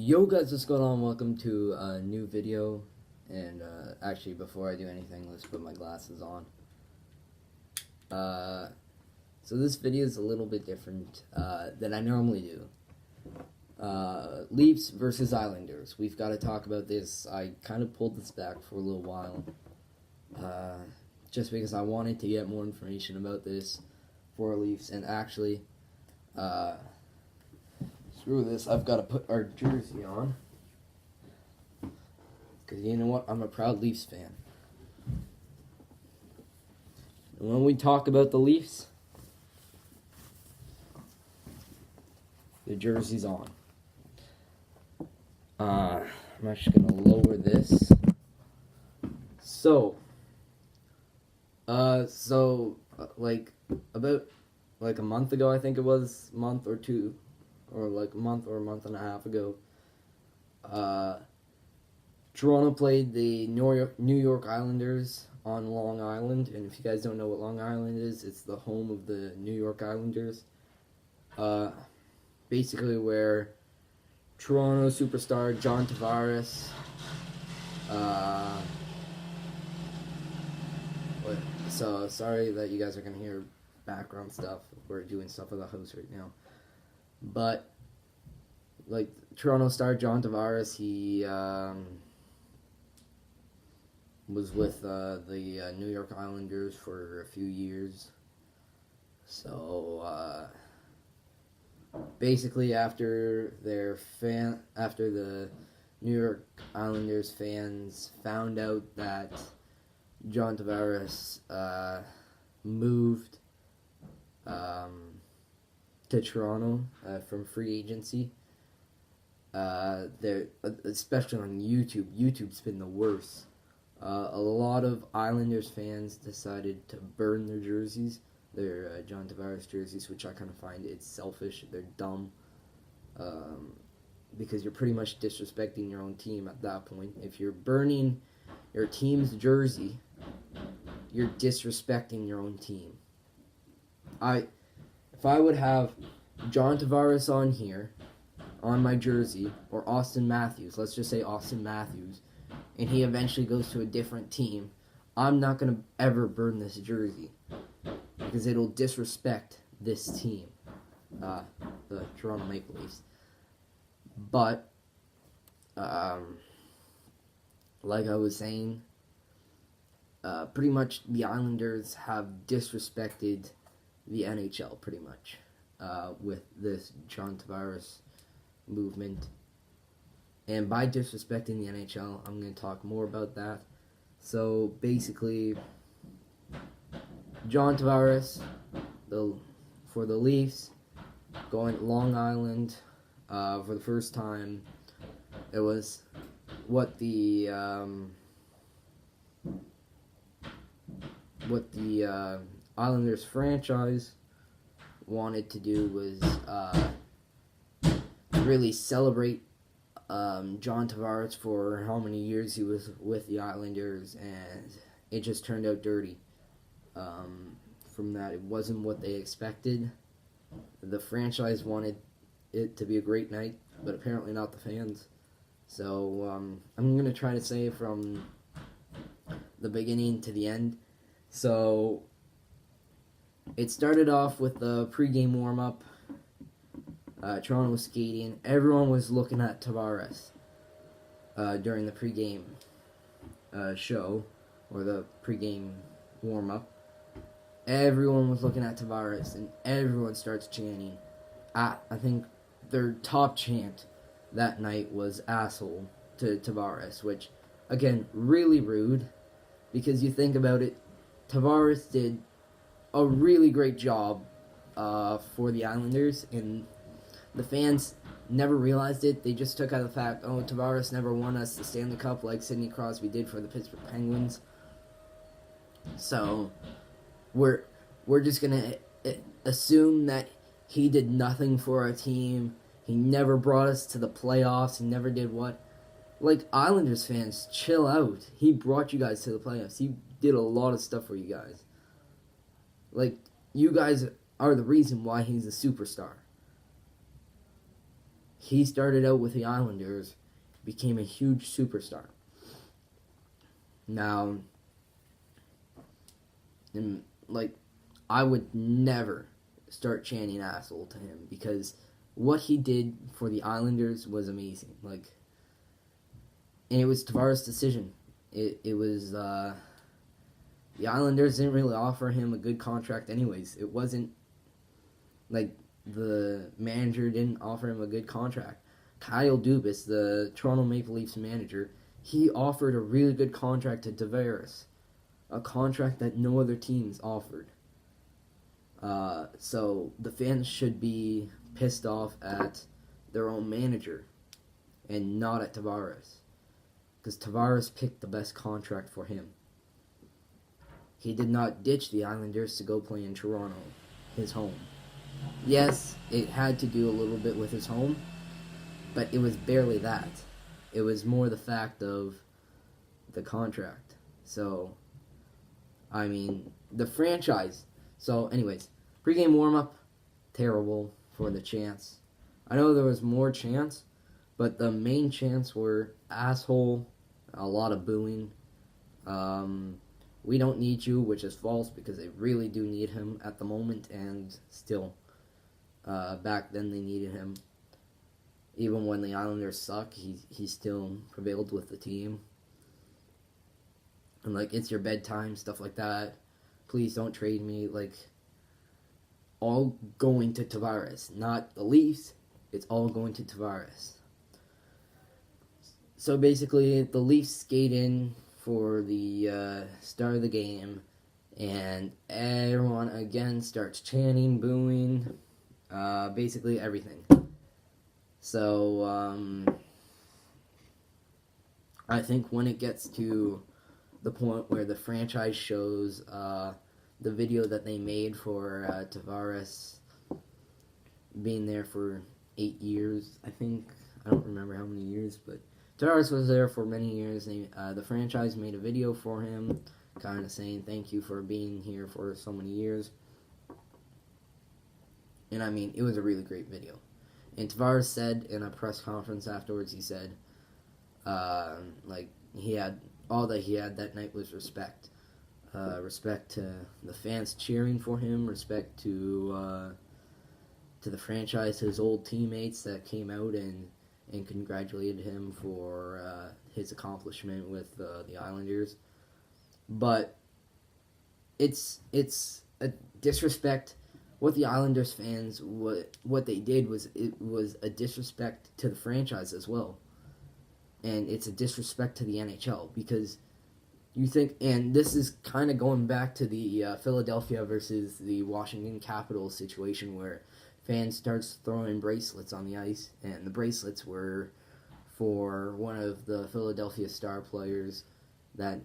Yo guys, what's going on? Welcome to a new video. And actually, before I do anything, let's put my glasses on. So this video is a little bit different than I normally do. Leafs versus Islanders. We've got to talk about this. I kind of pulled this back for a little while, just because I wanted to get more information about this for Leafs. And actually, screw this, I've got to put our jersey on. Because you know what? I'm a proud Leafs fan. And when we talk about the Leafs, the jersey's on. I'm actually going to lower this. So, about a month ago, I think it was, month or two, or like a month and a half ago, Toronto played the New York Islanders on Long Island, and if you guys don't know what Long Island is, it's the home of the New York Islanders. Basically where Toronto superstar John Tavares, so sorry that you guys are gonna hear background stuff. We're doing stuff at the house right now. But, like, Toronto star John Tavares, he was with the New York Islanders for a few years. So, basically after the New York Islanders fans found out that John Tavares moved to Toronto from free agency. Especially on YouTube. YouTube's been the worst. A lot of Islanders fans decided to burn their jerseys, their John Tavares jerseys, which I kind of find it's selfish. They're dumb. Because you're pretty much disrespecting your own team at that point. If you're burning your team's jersey, you're disrespecting your own team. If I would have John Tavares on here, on my jersey, or Austin Matthews, let's just say Austin Matthews, and he eventually goes to a different team, I'm not going to ever burn this jersey, because it'll disrespect this team, the Toronto Maple Leafs. But, like I was saying, pretty much the Islanders have disrespected the NHL, pretty much, with this John Tavares movement. And by disrespecting the NHL, I'm going to talk more about that. So, basically, John Tavares, for the Leafs, going to Long Island for the first time. It was what the Islanders franchise wanted to do was really celebrate John Tavares for how many years he was with the Islanders, and it just turned out dirty. From that, it wasn't what they expected. The franchise wanted it to be a great night, but apparently not the fans. So I'm going to try to say from the beginning to the end. So it started off with the pregame warm-up. Toronto was skating. Everyone was looking at Tavares during the pregame show, or the pregame warm-up. Everyone was looking at Tavares, and everyone starts chanting. I think their top chant that night was "asshole" to Tavares, which, again, really rude, because you think about it, Tavares did a really great job for the Islanders, and the fans never realized it. They just took out the fact, oh, Tavares never won us the Stanley Cup like Sidney Crosby did for the Pittsburgh Penguins. So we're just gonna assume that he did nothing for our team. He never brought us to the playoffs. He never did what? Like, Islanders fans, chill out. He brought you guys to the playoffs. He did a lot of stuff for you guys. Like, you guys are the reason why he's a superstar. He started out with the Islanders, became a huge superstar. Now, like, I would never start chanting asshole to him because what he did for the Islanders was amazing. Like, and it was Tavares' decision. It was the Islanders didn't really offer him a good contract anyways. It wasn't like the manager didn't offer him a good contract. Kyle Dubas, the Toronto Maple Leafs manager, he offered a really good contract to Tavares, a contract that no other teams offered. So the fans should be pissed off at their own manager and not at Tavares, because Tavares picked the best contract for him. He did not ditch the Islanders to go play in Toronto, his home. Yes, it had to do a little bit with his home, but it was barely that. It was more the fact of the contract. So, I mean, the franchise. So, anyways, pregame warm-up, terrible for the chants. I know there was more chants, but the main chants were asshole, a lot of booing. We don't need you, which is false because they really do need him at the moment, and still, back then they needed him. Even when the Islanders suck, he still prevailed with the team. And, like, it's your bedtime, stuff like that. Please don't trade me. Like, all going to Tavares. Not the Leafs. It's all going to Tavares. So, basically, the Leafs skate in for the start of the game. And everyone, again, starts chanting, booing. Basically everything. So, I think when it gets to the point where the franchise shows the video that they made for Tavares being there for 8 years, I think. I don't remember how many years, but Tavares was there for many years. The franchise made a video for him, kind of saying thank you for being here for so many years. And I mean, it was a really great video. And Tavares said in a press conference afterwards, he said, he had, all that he had that night was respect. Respect to the fans cheering for him, respect to the franchise, his old teammates that came out and congratulated him for his accomplishment with the Islanders. But it's a disrespect. What the Islanders fans, what they did was, it was a disrespect to the franchise as well. And it's a disrespect to the NHL, because you think, and this is kind of going back to the Philadelphia versus the Washington Capitals situation where fans starts throwing bracelets on the ice, and the bracelets were for one of the Philadelphia star players that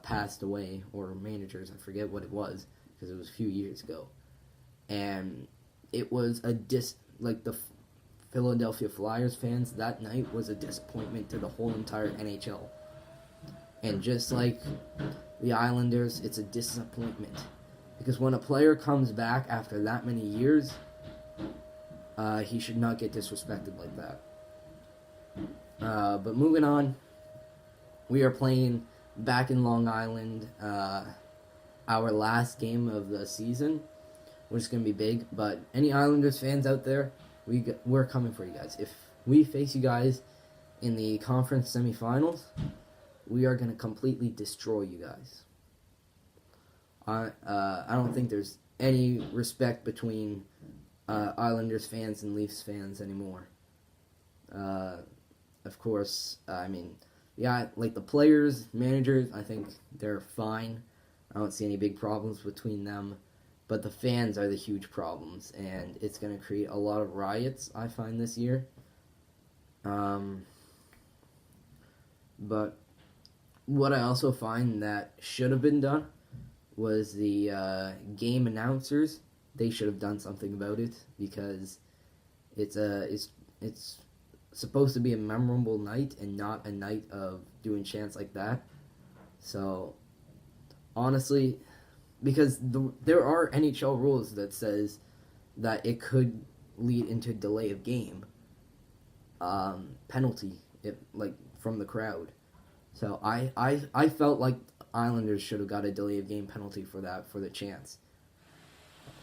passed away, or managers, I forget what it was, because it was a few years ago. And it was the Philadelphia Flyers fans that night was a disappointment to the whole entire NHL. And just like the Islanders, it's a disappointment. Because when a player comes back after that many years, he should not get disrespected like that. But moving on, we are playing back in Long Island, our last game of the season, which is going to be big. But any Islanders fans out there, we're coming for you guys. If we face you guys in the conference semifinals, we are going to completely destroy you guys. I don't think there's any respect between Islanders fans and Leafs fans anymore. Of course, I mean, yeah, like the players, managers, I think they're fine. I don't see any big problems between them. But the fans are the huge problems, and it's going to create a lot of riots, I find, this year. But what I also find that should have been done was the game announcers. They should have done something about it, because it's supposed to be a memorable night and not a night of doing chants like that. So, honestly, because there are NHL rules that says that it could lead into delay of game. penalty, from the crowd. So I felt like Islanders should have got a delay of game penalty for that, for the chance.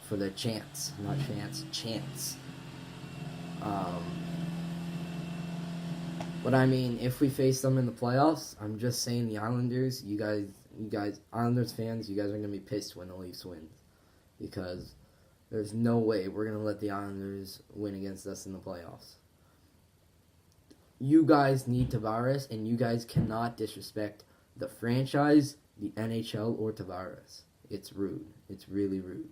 For the chance, not chance, chance. But I mean, if we face them in the playoffs, I'm just saying the Islanders, you guys, Islanders fans, you guys are gonna be pissed when the Leafs win, because there's no way we're gonna let the Islanders win against us in the playoffs. You guys need Tavares, and you guys cannot disrespect the franchise, the NHL, or Tavares. It's rude. It's really rude.